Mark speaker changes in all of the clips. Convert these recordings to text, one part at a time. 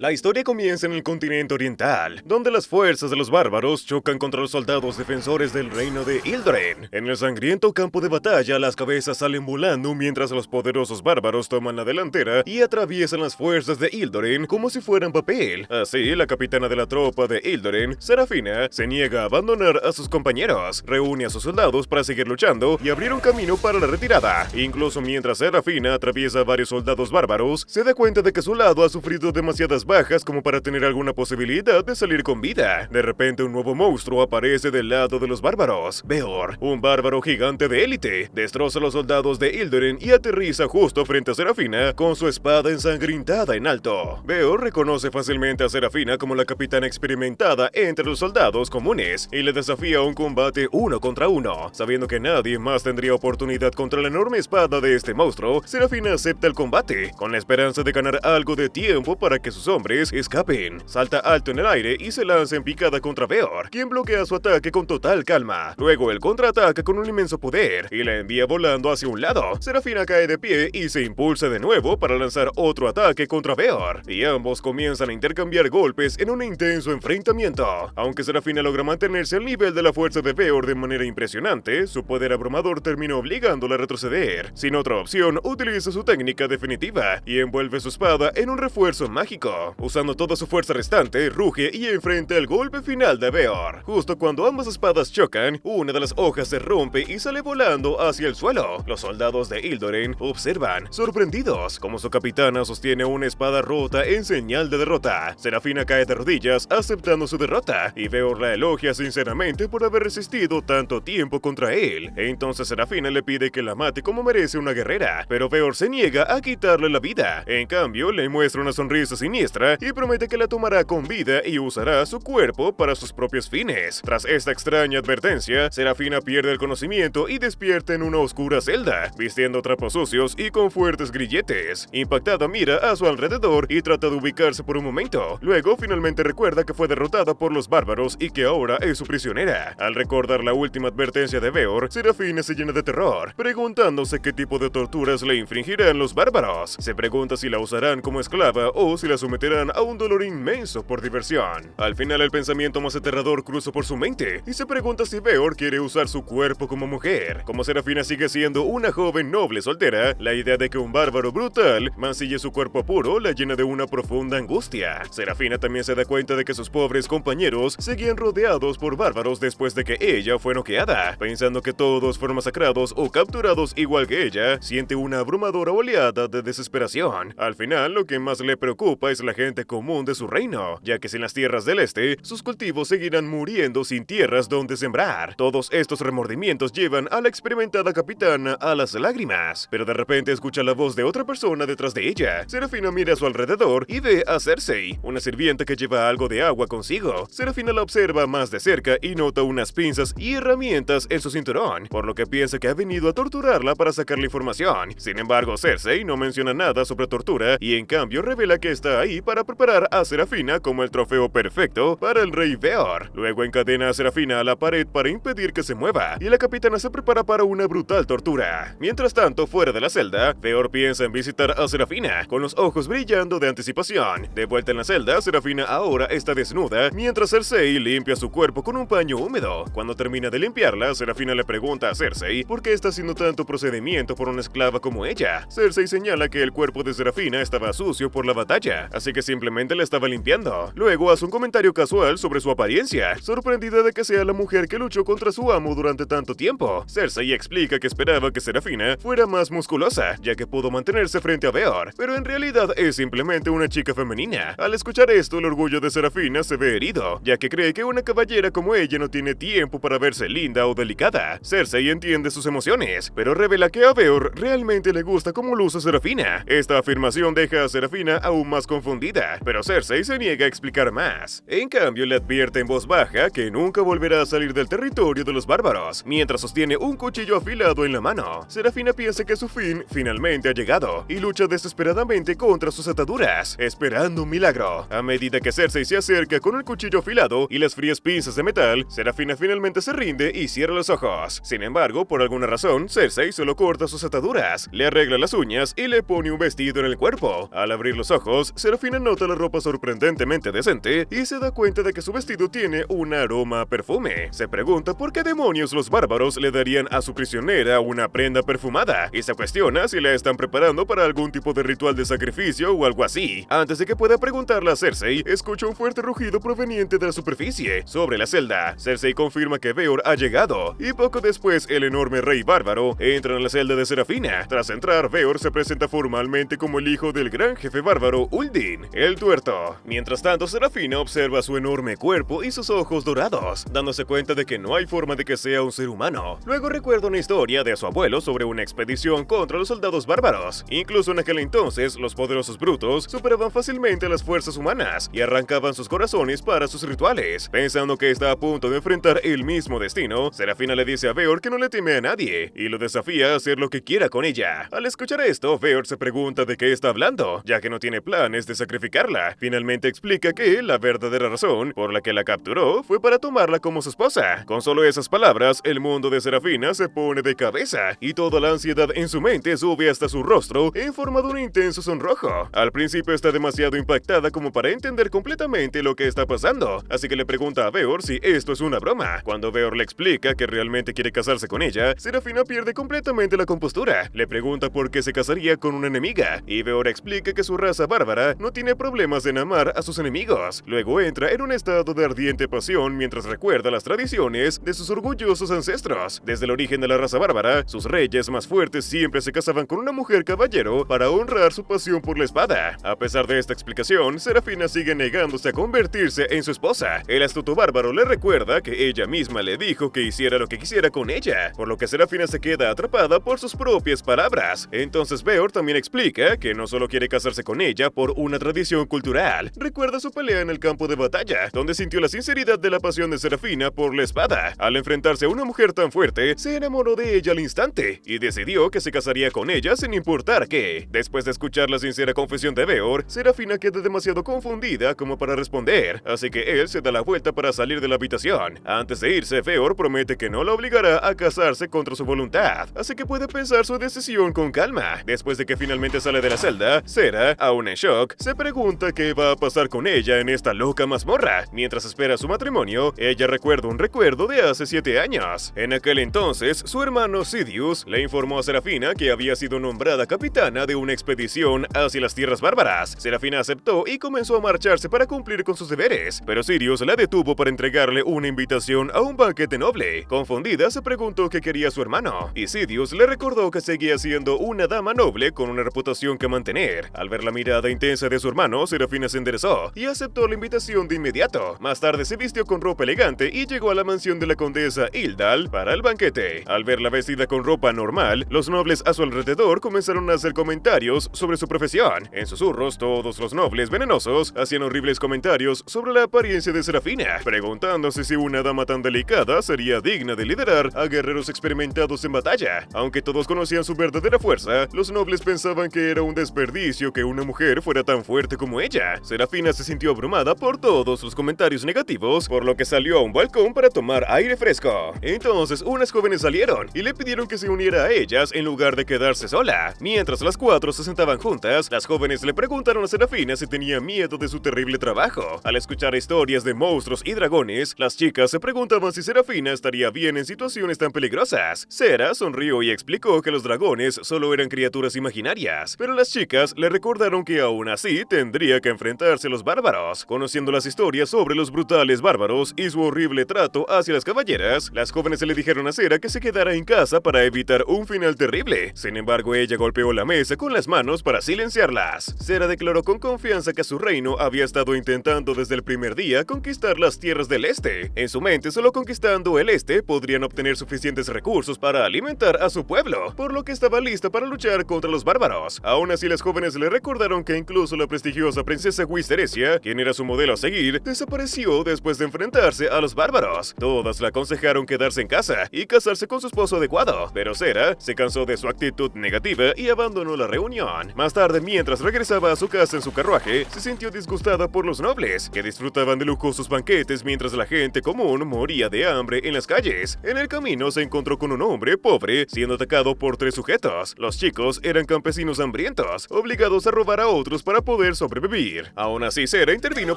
Speaker 1: La historia comienza en el continente oriental, donde las fuerzas de los bárbaros chocan contra los soldados defensores del reino de Ildoren. En el sangriento campo de batalla, las cabezas salen volando mientras los poderosos bárbaros toman la delantera y atraviesan las fuerzas de Ildoren como si fueran papel. Así, la capitana de la tropa de Ildoren, Serafina, se niega a abandonar a sus compañeros, reúne a sus soldados para seguir luchando y abrir un camino para la retirada. Incluso mientras Serafina atraviesa a varios soldados bárbaros, se da cuenta de que su lado ha sufrido demasiadas bajas como para tener alguna posibilidad de salir con vida. De repente un nuevo monstruo aparece del lado de los bárbaros. Beor, un bárbaro gigante de élite, destroza a los soldados de Ildoren y aterriza justo frente a Serafina con su espada ensangrentada en alto. Beor reconoce fácilmente a Serafina como la capitana experimentada entre los soldados comunes y le desafía a un combate 1 contra 1. Sabiendo que nadie más tendría oportunidad contra la enorme espada de este monstruo, Serafina acepta el combate, con la esperanza de ganar algo de tiempo para que sus hombres escapen. Salta alto en el aire y se lanza en picada contra Beor, quien bloquea su ataque con total calma. Luego él contraataca con un inmenso poder y la envía volando hacia un lado. Serafina cae de pie y se impulsa de nuevo para lanzar otro ataque contra Beor, y ambos comienzan a intercambiar golpes en un intenso enfrentamiento. Aunque Serafina logra mantenerse al nivel de la fuerza de Beor de manera impresionante, su poder abrumador termina obligándola a retroceder. Sin otra opción, utiliza su técnica definitiva y envuelve su espada en un refuerzo mágico. Usando toda su fuerza restante, ruge y enfrenta el golpe final de Beor. Justo cuando ambas espadas chocan, una de las hojas se rompe y sale volando hacia el suelo. Los soldados de Ildoren observan, sorprendidos, como su capitana sostiene una espada rota en señal de derrota. Serafina cae de rodillas, aceptando su derrota, y Beor la elogia sinceramente por haber resistido tanto tiempo contra él. Entonces Serafina le pide que la mate como merece una guerrera, pero Beor se niega a quitarle la vida. En cambio, le muestra una sonrisa siniestra y promete que la tomará con vida y usará su cuerpo para sus propios fines. Tras esta extraña advertencia, Serafina pierde el conocimiento y despierta en una oscura celda, vistiendo trapos sucios y con fuertes grilletes. Impactada mira a su alrededor y trata de ubicarse por un momento. Luego finalmente recuerda que fue derrotada por los bárbaros y que ahora es su prisionera. Al recordar la última advertencia de Beor, Serafina se llena de terror, preguntándose qué tipo de torturas le infringirán los bárbaros. Se pregunta si la usarán como esclava o si la someterán a un dolor inmenso por diversión. Al final el pensamiento más aterrador cruza por su mente y se pregunta si Beor quiere usar su cuerpo como mujer. Como Serafina sigue siendo una joven noble soltera, la idea de que un bárbaro brutal mancille su cuerpo puro la llena de una profunda angustia. Serafina también se da cuenta de que sus pobres compañeros seguían rodeados por bárbaros después de que ella fue noqueada. Pensando que todos fueron masacrados o capturados igual que ella, siente una abrumadora oleada de desesperación. Al final, lo que más le preocupa es la gente común de su reino, ya que sin las tierras del este, sus cultivos seguirán muriendo sin tierras donde sembrar. Todos estos remordimientos llevan a la experimentada capitana a las lágrimas, pero de repente escucha la voz de otra persona detrás de ella. Serafina mira a su alrededor y ve a Cersei, una sirvienta que lleva algo de agua consigo. Serafina la observa más de cerca y nota unas pinzas y herramientas en su cinturón, por lo que piensa que ha venido a torturarla para sacarle información. Sin embargo, Cersei no menciona nada sobre tortura y en cambio revela que está ahí para preparar a Serafina como el trofeo perfecto para el rey Beor. Luego encadena a Serafina a la pared para impedir que se mueva, y la capitana se prepara para una brutal tortura. Mientras tanto, fuera de la celda, Beor piensa en visitar a Serafina, con los ojos brillando de anticipación. De vuelta en la celda, Serafina ahora está desnuda, mientras Cersei limpia su cuerpo con un paño húmedo. Cuando termina de limpiarla, Serafina le pregunta a Cersei por qué está haciendo tanto procedimiento por una esclava como ella. Cersei señala que el cuerpo de Serafina estaba sucio por la batalla, así que simplemente la estaba limpiando. Luego hace un comentario casual sobre su apariencia, sorprendida de que sea la mujer que luchó contra su amo durante tanto tiempo. Cersei explica que esperaba que Serafina fuera más musculosa, ya que pudo mantenerse frente a Beor, pero en realidad es simplemente una chica femenina. Al escuchar esto, el orgullo de Serafina se ve herido, ya que cree que una caballera como ella no tiene tiempo para verse linda o delicada. Cersei entiende sus emociones, pero revela que a Beor realmente le gusta cómo luce Serafina. Esta afirmación deja a Serafina aún más confundida, pero Cersei se niega a explicar más. En cambio, le advierte en voz baja que nunca volverá a salir del territorio de los bárbaros, mientras sostiene un cuchillo afilado en la mano. Serafina piensa que su fin finalmente ha llegado y lucha desesperadamente contra sus ataduras, esperando un milagro. A medida que Cersei se acerca con el cuchillo afilado y las frías pinzas de metal, Serafina finalmente se rinde y cierra los ojos. Sin embargo, por alguna razón, Cersei solo corta sus ataduras, le arregla las uñas y le pone un vestido en el cuerpo. Al abrir los ojos, Serafina Serafina nota la ropa sorprendentemente decente y se da cuenta de que su vestido tiene un aroma a perfume. Se pregunta por qué demonios los bárbaros le darían a su prisionera una prenda perfumada y se cuestiona si la están preparando para algún tipo de ritual de sacrificio o algo así. Antes de que pueda preguntarle a Cersei, escucha un fuerte rugido proveniente de la superficie. Sobre la celda, Cersei confirma que Veor ha llegado y poco después el enorme rey bárbaro entra en la celda de Serafina. Tras entrar, Veor se presenta formalmente como el hijo del gran jefe bárbaro Uldin, el Tuerto. Mientras tanto, Serafina observa su enorme cuerpo y sus ojos dorados, dándose cuenta de que no hay forma de que sea un ser humano. Luego recuerda una historia de su abuelo sobre una expedición contra los soldados bárbaros. Incluso en aquel entonces, los poderosos brutos superaban fácilmente a las fuerzas humanas y arrancaban sus corazones para sus rituales. Pensando que está a punto de enfrentar el mismo destino, Serafina le dice a Veor que no le teme a nadie y lo desafía a hacer lo que quiera con ella. Al escuchar esto, Veor se pregunta de qué está hablando, ya que no tiene planes de sacrificarla. Finalmente explica que la verdadera razón por la que la capturó fue para tomarla como su esposa. Con solo esas palabras, el mundo de Serafina se pone de cabeza y toda la ansiedad en su mente sube hasta su rostro en forma de un intenso sonrojo. Al principio está demasiado impactada como para entender completamente lo que está pasando, así que le pregunta a Veor si esto es una broma. Cuando Veor le explica que realmente quiere casarse con ella, Serafina pierde completamente la compostura. Le pregunta por qué se casaría con una enemiga, y Veor explica que su raza bárbara no tiene problemas en amar a sus enemigos. Luego entra en un estado de ardiente pasión mientras recuerda las tradiciones de sus orgullosos ancestros. Desde el origen de la raza bárbara, sus reyes más fuertes siempre se casaban con una mujer caballero para honrar su pasión por la espada. A pesar de esta explicación, Serafina sigue negándose a convertirse en su esposa. El astuto bárbaro le recuerda que ella misma le dijo que hiciera lo que quisiera con ella, por lo que Serafina se queda atrapada por sus propias palabras. Entonces Veor también explica que no solo quiere casarse con ella por una tradición cultural. Recuerda su pelea en el campo de batalla, donde sintió la sinceridad de la pasión de Serafina por la espada. Al enfrentarse a una mujer tan fuerte, se enamoró de ella al instante y decidió que se casaría con ella sin importar qué. Después de escuchar la sincera confesión de Veor, Serafina queda demasiado confundida como para responder, así que él se da la vuelta para salir de la habitación. Antes de irse, Veor promete que no la obligará a casarse contra su voluntad, así que puede pensar su decisión con calma. Después de que finalmente sale de la celda, Sera, aún en shock, se pregunta qué va a pasar con ella en esta loca mazmorra. Mientras espera su matrimonio, ella recuerda un recuerdo de hace 7 años. En aquel entonces, su hermano Sidious le informó a Serafina que había sido nombrada capitana de una expedición hacia las tierras bárbaras. Serafina aceptó y comenzó a marcharse para cumplir con sus deberes, pero Sidious la detuvo para entregarle una invitación a un banquete noble. Confundida, se preguntó qué quería su hermano, y Sidious le recordó que seguía siendo una dama noble con una reputación que mantener. Al ver la mirada intensa de su hermano, Serafina se enderezó y aceptó la invitación de inmediato. Más tarde se vistió con ropa elegante y llegó a la mansión de la condesa Ildal para el banquete. Al verla vestida con ropa normal, los nobles a su alrededor comenzaron a hacer comentarios sobre su profesión. En susurros, todos los nobles venenosos hacían horribles comentarios sobre la apariencia de Serafina, preguntándose si una dama tan delicada sería digna de liderar a guerreros experimentados en batalla. Aunque todos conocían su verdadera fuerza, los nobles pensaban que era un desperdicio que una mujer fuera tan fuerte como ella. Serafina se sintió abrumada por todos los comentarios negativos, por lo que salió a un balcón para tomar aire fresco. Entonces, unas jóvenes salieron y le pidieron que se uniera a ellas en lugar de quedarse sola. Mientras las 4 se sentaban juntas, las jóvenes le preguntaron a Serafina si tenía miedo de su terrible trabajo. Al escuchar historias de monstruos y dragones, las chicas se preguntaban si Serafina estaría bien en situaciones tan peligrosas. Sera sonrió y explicó que los dragones solo eran criaturas imaginarias, pero las chicas le recordaron que aún así tendría que enfrentarse a los bárbaros. Conociendo las historias sobre los brutales bárbaros y su horrible trato hacia las caballeras, las jóvenes le dijeron a Sera que se quedara en casa para evitar un final terrible. Sin embargo, ella golpeó la mesa con las manos para silenciarlas. Sera declaró con confianza que su reino había estado intentando desde el primer día conquistar las tierras del este. En su mente, solo conquistando el este podrían obtener suficientes recursos para alimentar a su pueblo, por lo que estaba lista para luchar contra los bárbaros. Aún así, las jóvenes le recordaron que incluso la prestigiosa princesa Wisteresia, quien era su modelo a seguir, desapareció después de enfrentarse a los bárbaros. Todas la aconsejaron quedarse en casa y casarse con su esposo adecuado, pero Sera se cansó de su actitud negativa y abandonó la reunión. Más tarde, mientras regresaba a su casa en su carruaje, se sintió disgustada por los nobles, que disfrutaban de lujosos banquetes mientras la gente común moría de hambre en las calles. En el camino se encontró con un hombre pobre siendo atacado por 3 sujetos. Los chicos eran campesinos hambrientos, obligados a robar a otros para poder poder sobrevivir. Aún así, Cera intervino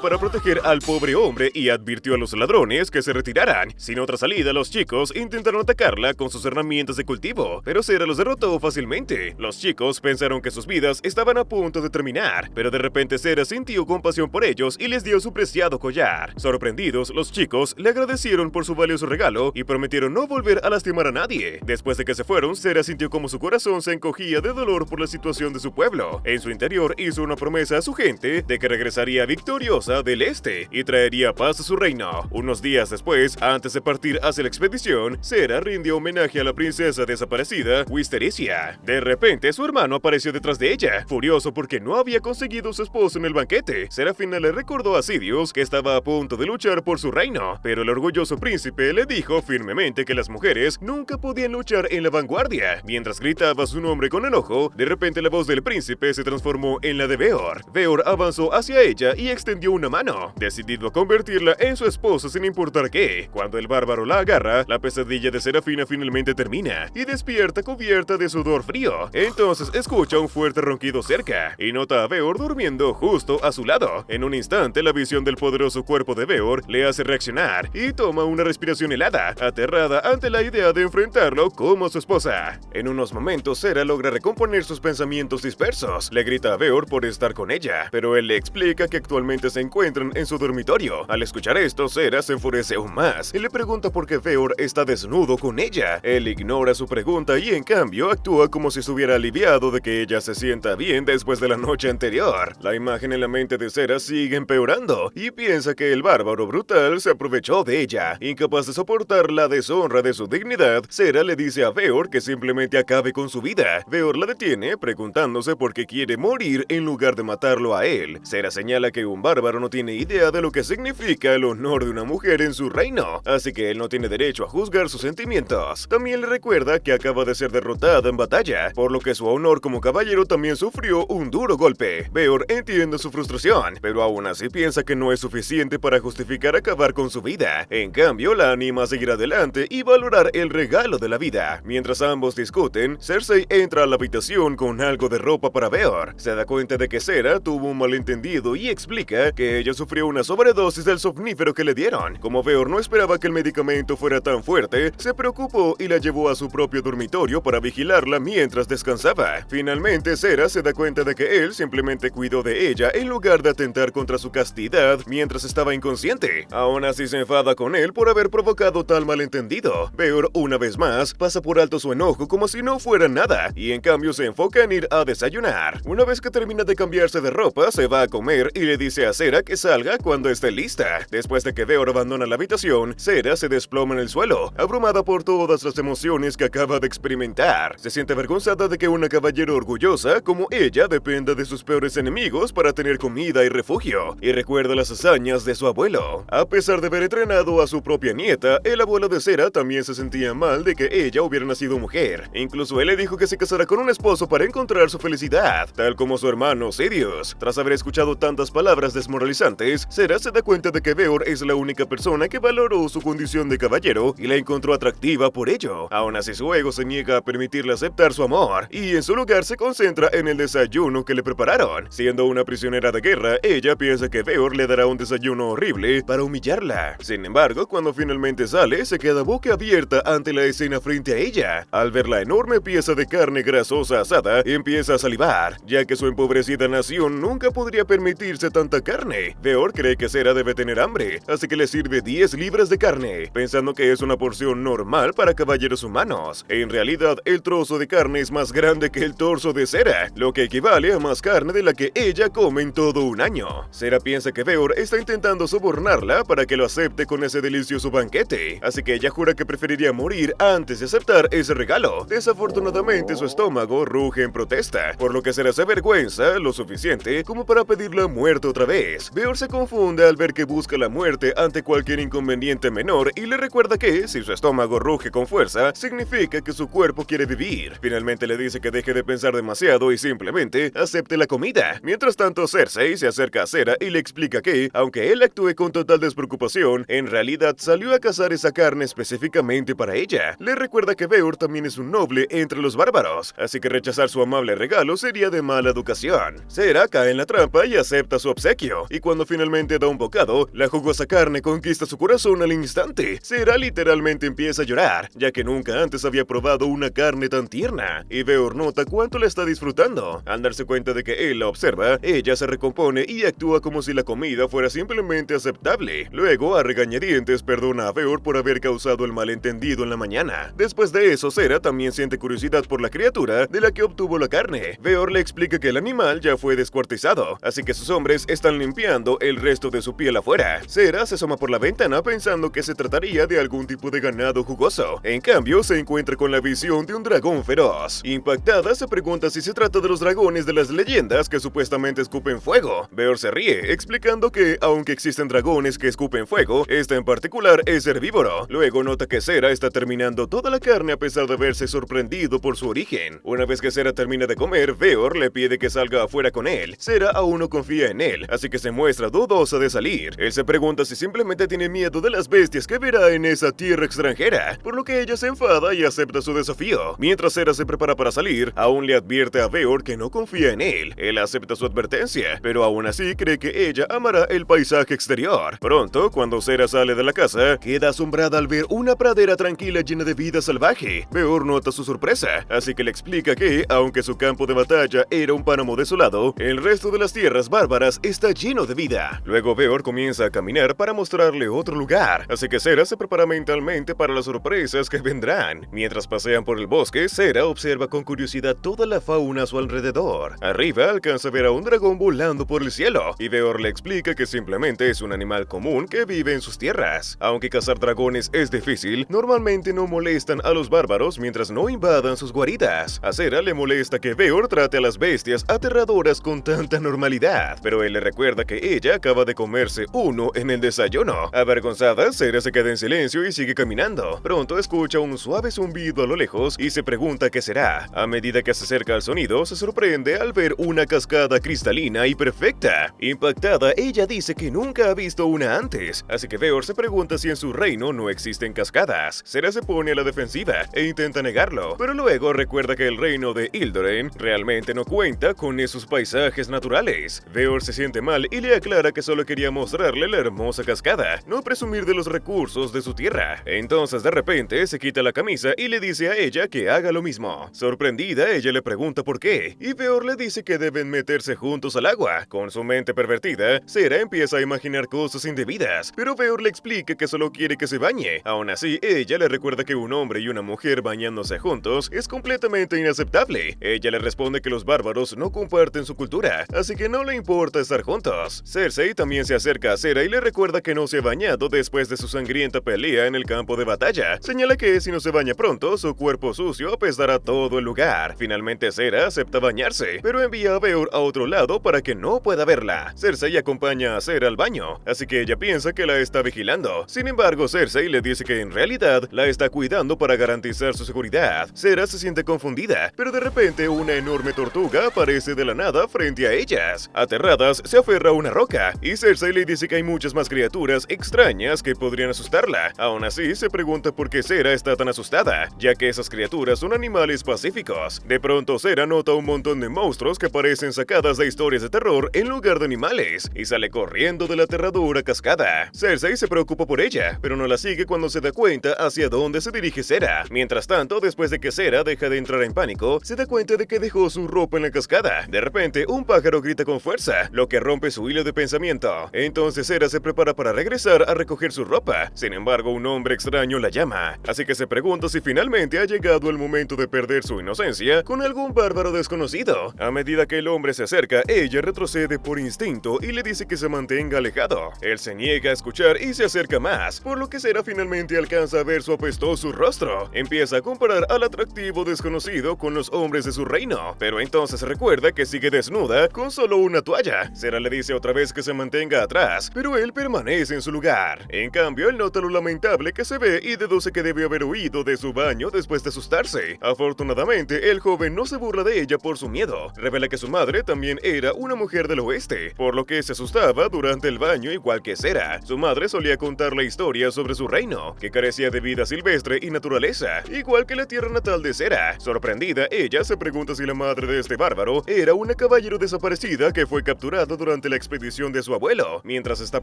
Speaker 1: para proteger al pobre hombre y advirtió a los ladrones que se retiraran. Sin otra salida, los chicos intentaron atacarla con sus herramientas de cultivo, pero Cera los derrotó fácilmente. Los chicos pensaron que sus vidas estaban a punto de terminar, pero de repente Cera sintió compasión por ellos y les dio su preciado collar. Sorprendidos, los chicos le agradecieron por su valioso regalo y prometieron no volver a lastimar a nadie. Después de que se fueron, Cera sintió como su corazón se encogía de dolor por la situación de su pueblo. En su interior hizo una promesa a su gente de que regresaría victoriosa del este y traería paz a su reino. Unos días después, antes de partir hacia la expedición, Cera rindió homenaje a la princesa desaparecida, Wisteria. De repente, su hermano apareció detrás de ella, furioso porque no había conseguido su esposo en el banquete. Serafina le recordó a Sidious que estaba a punto de luchar por su reino, pero el orgulloso príncipe le dijo firmemente que las mujeres nunca podían luchar en la vanguardia. Mientras gritaba su nombre con enojo, de repente la voz del príncipe se transformó en la de Veor. Veor avanzó hacia ella y extendió una mano, decidido a convertirla en su esposa sin importar qué. Cuando el bárbaro la agarra, la pesadilla de Serafina finalmente termina y despierta cubierta de sudor frío. Entonces escucha un fuerte ronquido cerca y nota a Veor durmiendo justo a su lado. En un instante, la visión del poderoso cuerpo de Veor le hace reaccionar y toma una respiración helada, aterrada ante la idea de enfrentarlo como su esposa. En unos momentos, Cera logra recomponer sus pensamientos dispersos. Le grita a Veor por estar con ella, pero él le explica que actualmente se encuentran en su dormitorio. Al escuchar esto, Cera se enfurece aún más y le pregunta por qué Veor está desnudo con ella. Él ignora su pregunta y en cambio actúa como si estuviera aliviado de que ella se sienta bien después de la noche anterior. La imagen en la mente de Cera sigue empeorando y piensa que el bárbaro brutal se aprovechó de ella. Incapaz de soportar la deshonra de su dignidad, Cera le dice a Veor que simplemente acabe con su vida. Veor la detiene preguntándose por qué quiere morir en lugar de matarlo a él. Cera señala que un bárbaro no tiene idea de lo que significa el honor de una mujer en su reino, así que él no tiene derecho a juzgar sus sentimientos. También le recuerda que acaba de ser derrotada en batalla, por lo que su honor como caballero también sufrió un duro golpe. Veor entiende su frustración, pero aún así piensa que no es suficiente para justificar acabar con su vida. En cambio, la anima a seguir adelante y valorar el regalo de la vida. Mientras ambos discuten, Cersei entra a la habitación con algo de ropa para Veor. Se da cuenta de que Cera tuvo un malentendido y explica que ella sufrió una sobredosis del somnífero que le dieron. Como Veor no esperaba que el medicamento fuera tan fuerte, se preocupó y la llevó a su propio dormitorio para vigilarla mientras descansaba. Finalmente, Cera se da cuenta de que él simplemente cuidó de ella en lugar de atentar contra su castidad mientras estaba inconsciente. Aún así se enfada con él por haber provocado tal malentendido. Veor, una vez más, pasa por alto su enojo como si no fuera nada y en cambio se enfoca en ir a desayunar. Una vez que termina de cambiarse de ropa, se va a comer y le dice a Cera que salga cuando esté lista. Después de que Veor abandona la habitación, Cera se desploma en el suelo, abrumada por todas las emociones que acaba de experimentar. Se siente avergonzada de que una caballero orgullosa como ella dependa de sus peores enemigos para tener comida y refugio, y recuerda las hazañas de su abuelo. A pesar de haber entrenado a su propia nieta, el abuelo de Cera también se sentía mal de que ella hubiera nacido mujer. Incluso él le dijo que se casara con un esposo para encontrar su felicidad, tal como su hermano Sidious. Tras haber escuchado tantas palabras desmoralizantes, Cera se da cuenta de que Veor es la única persona que valoró su condición de caballero y la encontró atractiva por ello. Aún así, su ego se niega a permitirle aceptar su amor, y en su lugar se concentra en el desayuno que le prepararon. Siendo una prisionera de guerra, ella piensa que Veor le dará un desayuno horrible para humillarla. Sin embargo, cuando finalmente sale, se queda boquiabierta ante la escena frente a ella. Al ver la enorme pieza de carne grasosa asada, empieza a salivar, ya que su empobrecida nación nunca podría permitirse tanta carne. Veor cree que Cera debe tener hambre, así que le sirve 10 libras de carne, pensando que es una porción normal para caballeros humanos. En realidad, el trozo de carne es más grande que el torso de Cera, lo que equivale a más carne de la que ella come en todo un año. Cera piensa que Veor está intentando sobornarla para que lo acepte con ese delicioso banquete, así que ella jura que preferiría morir antes de aceptar ese regalo. Desafortunadamente, su estómago ruge en protesta, por lo que Cera se avergüenza lo suficiente como para pedirla muerte otra vez. Veor se confunde al ver que busca la muerte ante cualquier inconveniente menor y le recuerda que, si su estómago ruge con fuerza, significa que su cuerpo quiere vivir. Finalmente le dice que deje de pensar demasiado y simplemente acepte la comida. Mientras tanto, Cersei se acerca a Cera y le explica que, aunque él actúe con total despreocupación, en realidad salió a cazar esa carne específicamente para ella. Le recuerda que Veor también es un noble entre los bárbaros, así que rechazar su amable regalo sería de mala educación. Cera Sera cae en la trampa y acepta su obsequio, y cuando finalmente da un bocado, la jugosa carne conquista su corazón al instante. Sera literalmente empieza a llorar, ya que nunca antes había probado una carne tan tierna, y Veor nota cuánto la está disfrutando. Al darse cuenta de que él la observa, ella se recompone y actúa como si la comida fuera simplemente aceptable. Luego, a regañadientes, perdona a Veor por haber causado el malentendido en la mañana. Después de eso, Sera también siente curiosidad por la criatura de la que obtuvo la carne. Veor le explica que el animal ya fue descuartizado, así que sus hombres están limpiando el resto de su piel afuera. Sera se asoma por la ventana pensando que se trataría de algún tipo de ganado jugoso. En cambio, se encuentra con la visión de un dragón feroz. Impactada, se pregunta si se trata de los dragones de las leyendas que supuestamente escupen fuego. Veor se ríe, explicando que, aunque existen dragones que escupen fuego, este en particular es herbívoro. Luego nota que Sera está terminando toda la carne a pesar de haberse sorprendido por su origen. Una vez que Sera termina de comer, Veor le pide que salga afuera con él. Sera aún no confía en él, así que se muestra dudosa de salir. Él se pregunta si simplemente tiene miedo de las bestias que verá en esa tierra extranjera, por lo que ella se enfada y acepta su desafío. Mientras Sera se prepara para salir, aún le advierte a Veor que no confía en él. Él acepta su advertencia, pero aún así cree que ella amará el paisaje exterior. Pronto, cuando Sera sale de la casa, queda asombrada al ver una pradera tranquila llena de vida salvaje. Veor nota su sorpresa, así que le explica que, aunque su campo de batalla era un páramo desolado, el resto de las tierras bárbaras está lleno de vida. Luego Veor comienza a caminar para mostrarle otro lugar, así que Sera se prepara mentalmente para las sorpresas que vendrán. Mientras pasean por el bosque, Sera observa con curiosidad toda la fauna a su alrededor. Arriba alcanza a ver a un dragón volando por el cielo, y Veor le explica que simplemente es un animal común que vive en sus tierras. Aunque cazar dragones es difícil, normalmente no molestan a los bárbaros mientras no invadan sus guaridas. A Sera le molesta que Veor trate a las bestias aterradoras con tanta normalidad, pero él le recuerda que ella acaba de comerse uno en el desayuno. Avergonzada, Sera se queda en silencio y sigue caminando. Pronto escucha un suave zumbido a lo lejos y se pregunta qué será. A medida que se acerca al sonido, se sorprende al ver una cascada cristalina y perfecta. Impactada, ella dice que nunca ha visto una antes, así que Veor se pregunta si en su reino no existen cascadas. Sera se pone a la defensiva e intenta negarlo, pero luego recuerda que el reino de Ildoren realmente no cuenta con esos paisajes naturales. Veor se siente mal y le aclara que solo quería mostrarle la hermosa cascada, no presumir de los recursos de su tierra. Entonces de repente se quita la camisa y le dice a ella que haga lo mismo. Sorprendida, ella le pregunta por qué, y Veor le dice que deben meterse juntos al agua. Con su mente pervertida, Sera empieza a imaginar cosas indebidas, pero Veor le explica que solo quiere que se bañe. Aún así, ella le recuerda que un hombre y una mujer bañándose juntos es completamente inaceptable. Ella le responde que los bárbaros no comparten su cultura, así que no le importa estar juntos. Cersei también se acerca a Sera y le recuerda que no se ha bañado después de su sangrienta pelea en el campo de batalla. Señala que si no se baña pronto, su cuerpo sucio apestará todo el lugar. Finalmente Sera acepta bañarse, pero envía a Veor a otro lado para que no pueda verla. Cersei acompaña a Sera al baño, así que ella piensa que la está vigilando. Sin embargo, Cersei le dice que en realidad la está cuidando para garantizar su seguridad. Sera se siente confundida, pero de repente una enorme tortuga aparece de la nada frente a ellas. Aterradas, se aferra a una roca, y Cersei le dice que hay muchas más criaturas extrañas que podrían asustarla. Aún así, se pregunta por qué Sera está tan asustada, ya que esas criaturas son animales pacíficos. De pronto, Sera nota un montón de monstruos que parecen sacadas de historias de terror en lugar de animales, y sale corriendo de la aterradora cascada. Cersei se preocupa por ella, pero no la sigue cuando se da cuenta hacia dónde se dirige Sera. Mientras tanto, después de que Sera deja de entrar en pánico, se da cuenta de que dejó su ropa en la cascada. De repente, un pájaro grita con fuerza, lo que rompe su hilo de pensamiento. Entonces Sera se prepara para regresar a recoger su ropa. Sin embargo, un hombre extraño la llama, así que se pregunta si finalmente ha llegado el momento de perder su inocencia con algún bárbaro desconocido. A medida que el hombre se acerca, ella retrocede por instinto y le dice que se mantenga alejado. Él se niega a escuchar y se acerca más, por lo que Sera finalmente alcanza a ver su apestoso rostro. Empieza a comparar al atractivo desconocido con los hombres de su reino, pero entonces recuerda que sigue desnuda con solo una toalla. Sera le dice otra vez que se mantenga atrás, pero él permanece en su lugar. En cambio, él nota lo lamentable que se ve y deduce que debe haber huido de su baño después de asustarse. Afortunadamente, el joven no se burla de ella por su miedo. Revela que su madre también era una mujer del oeste, por lo que se asustaba durante el baño igual que Sera. Su madre solía contar la historia sobre su reino, que carecía de vida silvestre y naturaleza, igual que la tierra natal de Sera. Sorprendida, ella se pregunta si la madre de este bárbaro era una caballera caballero desaparecida que fue capturado durante la expedición de su abuelo. Mientras está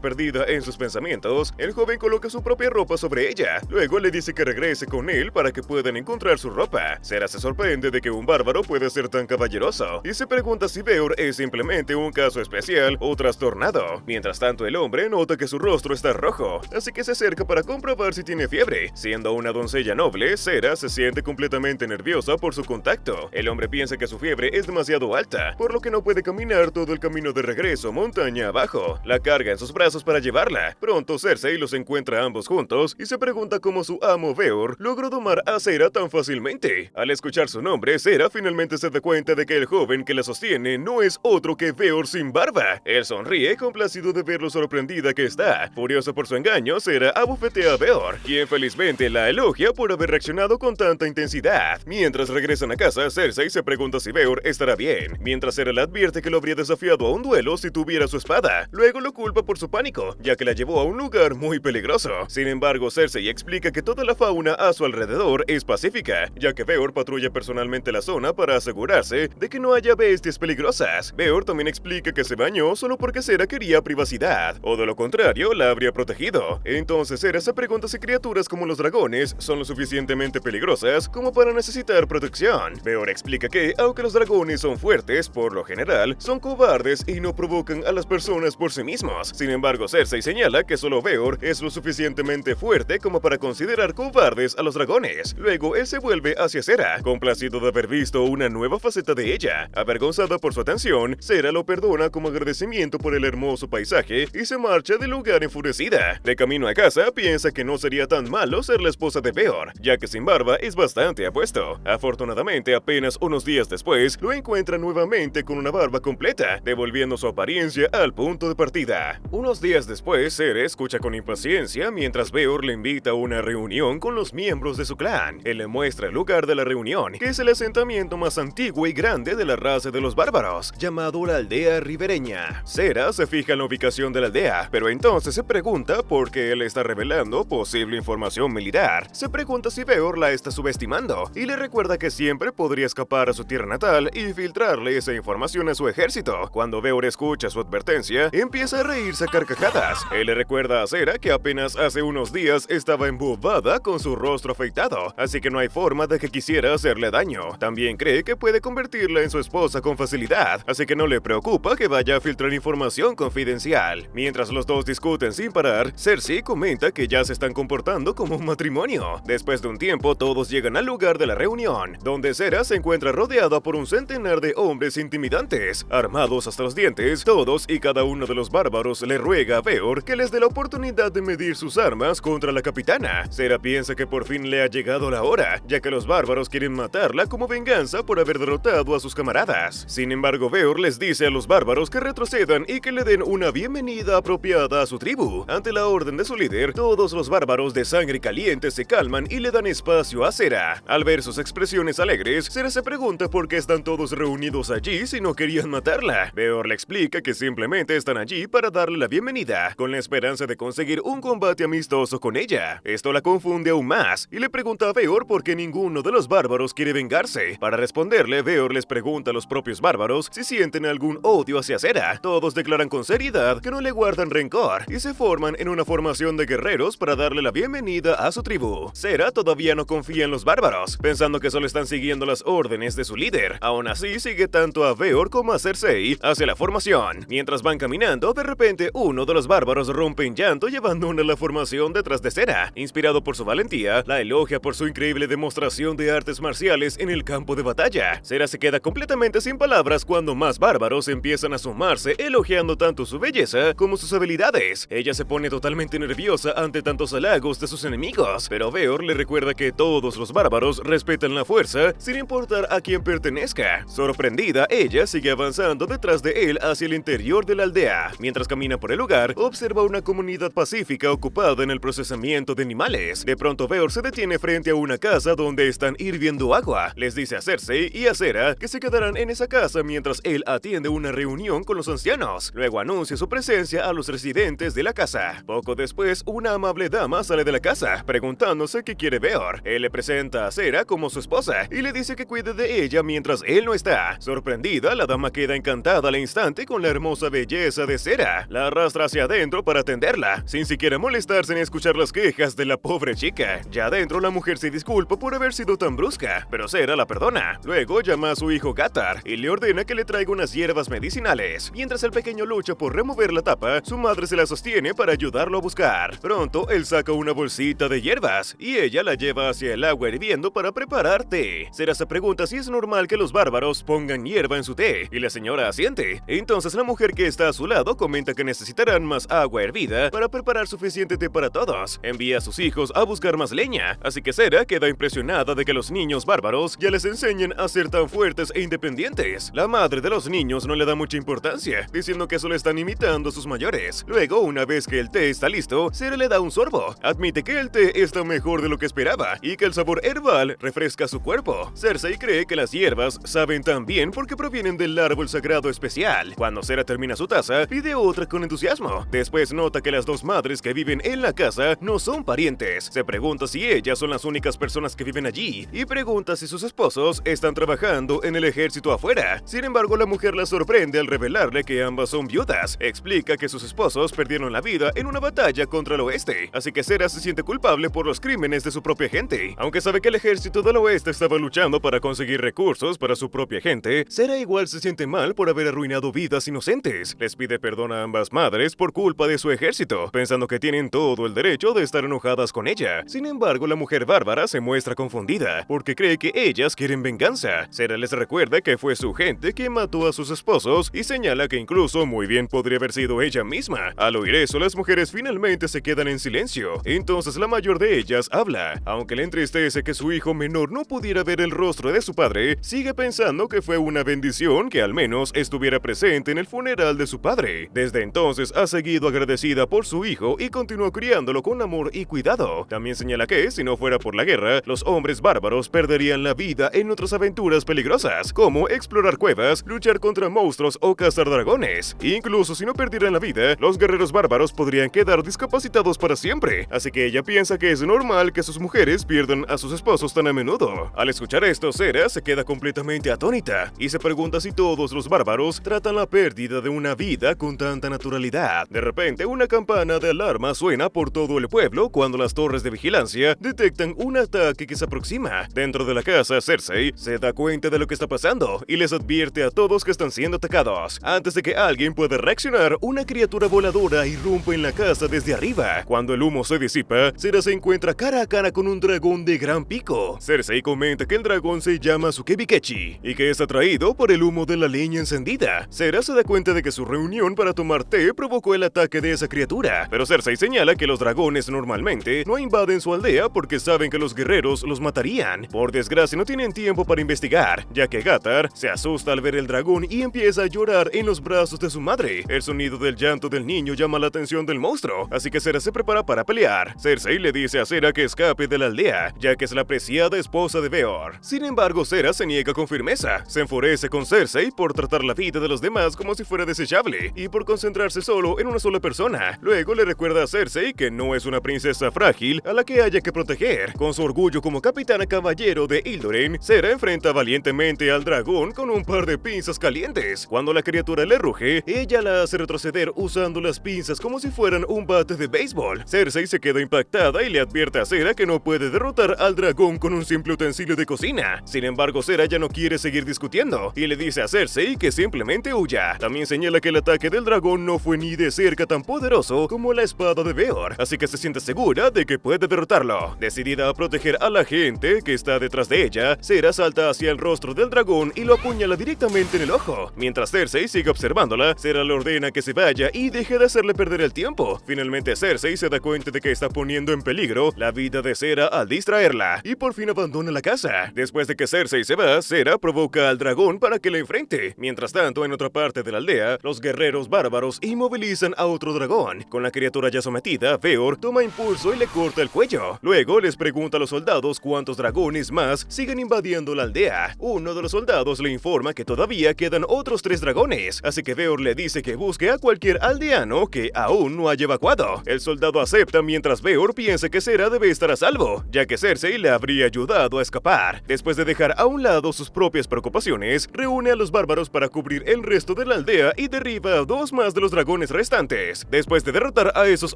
Speaker 1: perdida en sus pensamientos, el joven coloca su propia ropa sobre ella. Luego le dice que regrese con él para que puedan encontrar su ropa. Sera se sorprende de que un bárbaro pueda ser tan caballeroso y se pregunta si Veor es simplemente un caso especial o trastornado. Mientras tanto, el hombre nota que su rostro está rojo, así que se acerca para comprobar si tiene fiebre. Siendo una doncella noble, Sera se siente completamente nerviosa por su contacto. El hombre piensa que su fiebre es demasiado alta, por lo que no puede caminar todo el camino de regreso montaña abajo. La carga en sus brazos para llevarla. Pronto Cersei los encuentra a ambos juntos y se pregunta cómo su amo Veor logró domar a Sera tan fácilmente. Al escuchar su nombre, Sera finalmente se da cuenta de que el joven que la sostiene no es otro que Veor sin barba. Él sonríe complacido de ver lo sorprendida que está. Furioso por su engaño, Sera abofetea a Veor, quien felizmente la elogia por haber reaccionado con tanta intensidad. Mientras regresan a casa, Cersei se pregunta si Veor estará bien, mientras Sera le advierte que lo habría desafiado a un duelo si tuviera su espada. Luego lo culpa por su pánico, ya que la llevó a un lugar muy peligroso. Sin embargo, Cersei explica que toda la fauna a su alrededor es pacífica, ya que Veor patrulla personalmente la zona para asegurarse de que no haya bestias peligrosas. Veor también explica que se bañó solo porque Sera quería privacidad, o de lo contrario, la habría protegido. Entonces Sera se pregunta si criaturas como los dragones son lo suficientemente peligrosas como para necesitar protección. Veor explica que, aunque los dragones son fuertes, por lo general, son cobardes y no provocan a las personas por sí mismos. Sin embargo, Cersei señala que solo Veor es lo suficientemente fuerte como para considerar cobardes a los dragones. Luego, él se vuelve hacia Sera, complacido de haber visto una nueva faceta de ella. Avergonzada por su atención, Sera lo perdona como agradecimiento por el hermoso paisaje y se marcha del lugar enfurecida. De camino a casa, piensa que no sería tan malo ser la esposa de Veor, ya que sin barba es bastante apuesto. Afortunadamente, apenas unos días después, lo encuentra nuevamente con una barba completa, devolviendo su apariencia al punto de partida. Unos días después, Sera escucha con impaciencia mientras Veor le invita a una reunión con los miembros de su clan. Él le muestra el lugar de la reunión, que es el asentamiento más antiguo y grande de la raza de los bárbaros, llamado la aldea ribereña. Sera se fija en la ubicación de la aldea, pero entonces se pregunta por qué él está revelando posible información militar. Se pregunta si Veor la está subestimando, y le recuerda que siempre podría escapar a su tierra natal y filtrarle esa información a su ejército. Cuando Veor escucha su advertencia, empieza a reírse a carcajadas. Él le recuerda a Sera que apenas hace unos días estaba embobada con su rostro afeitado, así que no hay forma de que quisiera hacerle daño. También cree que puede convertirla en su esposa con facilidad, así que no le preocupa que vaya a filtrar información confidencial. Mientras los dos discuten sin parar, Cersei comenta que ya se están comportando como un matrimonio. Después de un tiempo, todos llegan al lugar de la reunión, donde Sera se encuentra rodeada por un centenar de hombres intimidantes, armados hasta los dientes. Todos y cada uno de los bárbaros le ruega a Veor que les dé la oportunidad de medir sus armas contra la capitana. Sera piensa que por fin le ha llegado la hora, ya que los bárbaros quieren matarla como venganza por haber derrotado a sus camaradas. Sin embargo, Veor les dice a los bárbaros que retrocedan y que le den una bienvenida apropiada a su tribu. Ante la orden de su líder, todos los bárbaros de sangre caliente se calman y le dan espacio a Sera. Al ver sus expresiones alegres, Sera se pregunta por qué están todos reunidos allí si no querían matarla. Veor le explica que simplemente están allí para darle la bienvenida, con la esperanza de conseguir un combate amistoso con ella. Esto la confunde aún más, y le pregunta a Veor por qué ninguno de los bárbaros quiere vengarse. Para responderle, Veor les pregunta a los propios bárbaros si sienten algún odio hacia Sera. Todos declaran con seriedad que no le guardan rencor, y se forman en una formación de guerreros para darle la bienvenida a su tribu. Sera todavía no confía en los bárbaros, pensando que solo están siguiendo las órdenes de su líder. Aún así, sigue tanto a Veor como a Cersei hacia la formación. Mientras van caminando, de repente uno de los bárbaros rompe en llanto y abandona la formación detrás de Sera. Inspirado por su valentía, la elogia por su increíble demostración de artes marciales en el campo de batalla. Sera se queda completamente sin palabras cuando más bárbaros empiezan a sumarse, elogiando tanto su belleza como sus habilidades. Ella se pone totalmente nerviosa ante tantos halagos de sus enemigos, pero Veor le recuerda que todos los bárbaros respetan la fuerza sin importar a quién pertenezca. Sorprendida, ella sigue avanzando detrás de él hacia el interior de la aldea. Mientras camina por el lugar, observa una comunidad pacífica ocupada en el procesamiento de animales. De pronto, Veor se detiene frente a una casa donde están hirviendo agua. Les dice a Cersei y a Sera que se quedarán en esa casa mientras él atiende una reunión con los ancianos. Luego anuncia su presencia a los residentes de la casa. Poco después, una amable dama sale de la casa, preguntándose qué quiere Veor. Él le presenta a Sera como su esposa y le dice que cuide de ella mientras él no está. Sorprendida, vida, la dama queda encantada al instante con la hermosa belleza de Sera. La arrastra hacia adentro para atenderla, sin siquiera molestarse ni escuchar las quejas de la pobre chica. Ya adentro, la mujer se disculpa por haber sido tan brusca, pero Sera la perdona. Luego llama a su hijo Gatar y le ordena que le traiga unas hierbas medicinales. Mientras el pequeño lucha por remover la tapa, su madre se la sostiene para ayudarlo a buscar. Pronto, él saca una bolsita de hierbas y ella la lleva hacia el agua hirviendo para preparar té. Sera se pregunta si es normal que los bárbaros pongan hierba en su té, y la señora asiente. Entonces la mujer que está a su lado comenta que necesitarán más agua hervida para preparar suficiente té para todos. Envía a sus hijos a buscar más leña, así que Sera queda impresionada de que los niños bárbaros ya les enseñen a ser tan fuertes e independientes. La madre de los niños no le da mucha importancia, diciendo que solo están imitando a sus mayores. Luego, una vez que el té está listo, Sera le da un sorbo. Admite que el té está mejor de lo que esperaba y que el sabor herbal refresca su cuerpo. Cersei cree que las hierbas saben tan bien porque provienen del árbol sagrado especial. Cuando Sera termina su taza, pide otra con entusiasmo. Después nota que las dos madres que viven en la casa no son parientes. Se pregunta si ellas son las únicas personas que viven allí y pregunta si sus esposos están trabajando en el ejército afuera. Sin embargo, la mujer la sorprende al revelarle que ambas son viudas. Explica que sus esposos perdieron la vida en una batalla contra el oeste, así que Sera se siente culpable por los crímenes de su propia gente. Aunque sabe que el ejército del oeste estaba luchando para conseguir recursos para su propia gente, Sera igual se siente mal por haber arruinado vidas inocentes. Les pide perdón a ambas madres por culpa de su ejército, pensando que tienen todo el derecho de estar enojadas con ella. Sin embargo, la mujer bárbara se muestra confundida, porque cree que ellas quieren venganza. Sera les recuerda que fue su gente quien mató a sus esposos y señala que incluso muy bien podría haber sido ella misma. Al oír eso, las mujeres finalmente se quedan en silencio. Entonces la mayor de ellas habla. Aunque le entristece que su hijo menor no pudiera ver el rostro de su padre, sigue pensando que fue una bendición que al menos estuviera presente en el funeral de su padre. Desde entonces ha seguido agradecida por su hijo y continuó criándolo con amor y cuidado. También señala que, si no fuera por la guerra, los hombres bárbaros perderían la vida en otras aventuras peligrosas, como explorar cuevas, luchar contra monstruos o cazar dragones. Incluso si no perdieran la vida, los guerreros bárbaros podrían quedar discapacitados para siempre, así que ella piensa que es normal que sus mujeres pierdan a sus esposos tan a menudo. Al escuchar esto, Sera se queda completamente atónita y se pregunta si todos los bárbaros tratan la pérdida de una vida con tanta naturalidad. De repente, una campana de alarma suena por todo el pueblo cuando las torres de vigilancia detectan un ataque que se aproxima. Dentro de la casa, Cersei se da cuenta de lo que está pasando y les advierte a todos que están siendo atacados. Antes de que alguien pueda reaccionar, una criatura voladora irrumpe en la casa desde arriba. Cuando el humo se disipa, Sera se encuentra cara a cara con un dragón de gran pico. Cersei comenta que el dragón se llama Sukebikechi y que es atraído por el humo de la leña encendida. Sera se da cuenta de que su reunión para tomar té provocó el ataque de esa criatura, pero Cersei señala que los dragones normalmente no invaden su aldea porque saben que los guerreros los matarían. Por desgracia, no tienen tiempo para investigar, ya que Gatar se asusta al ver el dragón y empieza a llorar en los brazos de su madre. El sonido del llanto del niño llama la atención del monstruo, así que Sera se prepara para pelear. Cersei le dice a Sera que escape de la aldea, ya que es la preciada esposa de Beor. Sin embargo, Sera se niega con firmeza. Se enfurece con Cersei por tratar la vida de los demás como si fuera desechable y por concentrarse solo en una sola persona. Luego le recuerda a Cersei que no es una princesa frágil a la que haya que proteger. Con su orgullo como capitana caballero de Ildoren, Sera enfrenta valientemente al dragón con un par de pinzas calientes. Cuando la criatura le ruge, ella la hace retroceder usando las pinzas como si fueran un bate de béisbol. Cersei se queda impactada y le advierte a Sera que no puede derrotar al dragón con un simple utensilio de cocina. Sin embargo, Sera ya no quiere seguir discutiendo y le dice a Cersei que simplemente huya. También señala que el ataque del dragón no fue ni de cerca tan poderoso como la espada de Beor, así que se siente segura de que puede derrotarlo. Decidida a proteger a la gente que está detrás de ella, Sera salta hacia el rostro del dragón y lo apuñala directamente en el ojo. Mientras Cersei sigue observándola, Sera le ordena que se vaya y deje de hacerle perder el tiempo. Finalmente, Cersei se da cuenta de que está poniendo en peligro la vida de Sera al distraerla y por fin abandona la casa. Después de que Cersei se va, Sera provoca al dragón para que le enfrente. Mientras tanto, en otra parte de la aldea, los guerreros bárbaros inmovilizan a otro dragón. Con la criatura ya sometida, Beor toma impulso y le corta el cuello. Luego les pregunta a los soldados cuántos dragones más siguen invadiendo la aldea. Uno de los soldados le informa que todavía quedan otros 3 dragones, así que Beor le dice que busque a cualquier aldeano que aún no haya evacuado. El soldado acepta mientras Beor piensa que Sera debe estar a salvo, ya que Cersei le habría ayudado a escapar. Después de dejar a un lado sus propias preocupaciones, reúne une a los bárbaros para cubrir el resto de la aldea y derriba a 2 más de los dragones restantes. Después de derrotar a esos